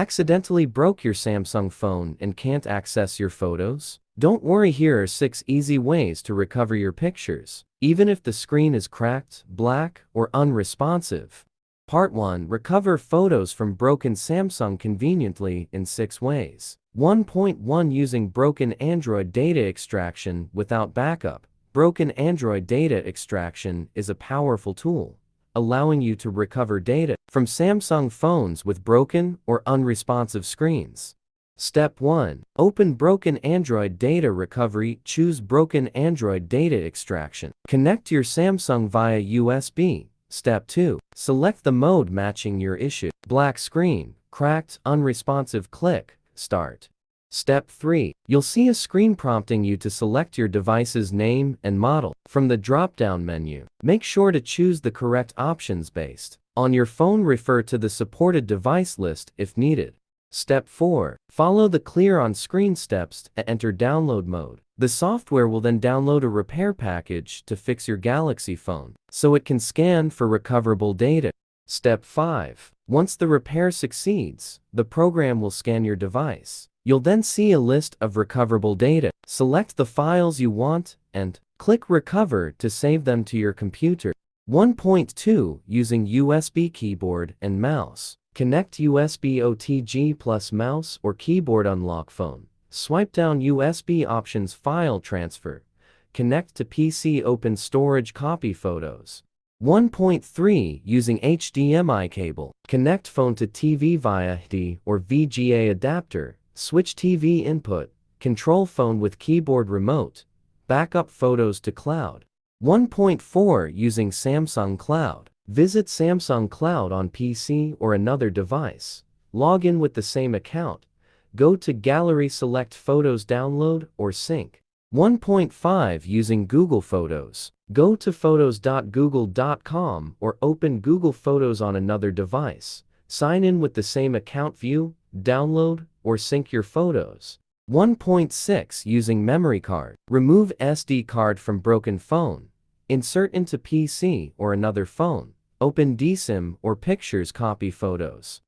Accidentally broke your Samsung phone and can't access your photos? Don't worry, here are 6 easy ways to recover your pictures, even if the screen is cracked, black, or unresponsive. Part 1. Recover photos from broken Samsung conveniently in 6 ways. 1.1 Using broken Android data extraction without backup. Broken Android data extraction is a powerful tool, allowing you to recover data from Samsung phones with broken or unresponsive screens. Step 1. Open Broken Android Data Recovery. Choose Broken Android Data Extraction. Connect your Samsung via USB. Step 2. Select the mode matching your issue. Black screen, cracked, unresponsive. Click Start. Step 3. You'll see a screen prompting you to select your device's name and model from the drop-down menu. Make sure to choose the correct options based on your phone. Refer to the supported device list if needed. Step 4. Follow the clear on-screen steps and enter download mode. The software will then download a repair package to fix your Galaxy phone, so it can scan for recoverable data. Step 5. Once the repair succeeds, the program will scan your device. You'll then see a list of recoverable data. Select the files you want and click Recover to save them to your computer. 1.2 Using USB keyboard and mouse. Connect USB OTG plus mouse or keyboard. Unlock phone. Swipe down USB options. File transfer. Connect to PC. Open storage. Copy photos. 1.3 Using HDMI cable. Connect phone to TV via HD or VGA adapter. Switch TV input. Control phone with keyboard remote. Backup photos to cloud. 1.4 Using Samsung Cloud. Visit Samsung Cloud on PC or another device. Log in with the same account. Go to Gallery, select Photos, download or sync. 1.5 Using Google Photos. Go to photos.google.com or open Google Photos on another device. Sign in with the same account. View, download, or sync your photos. 1.6 Using memory card. Remove SD card from broken phone. Insert into PC or another phone. Open DSIM or pictures. Copy photos.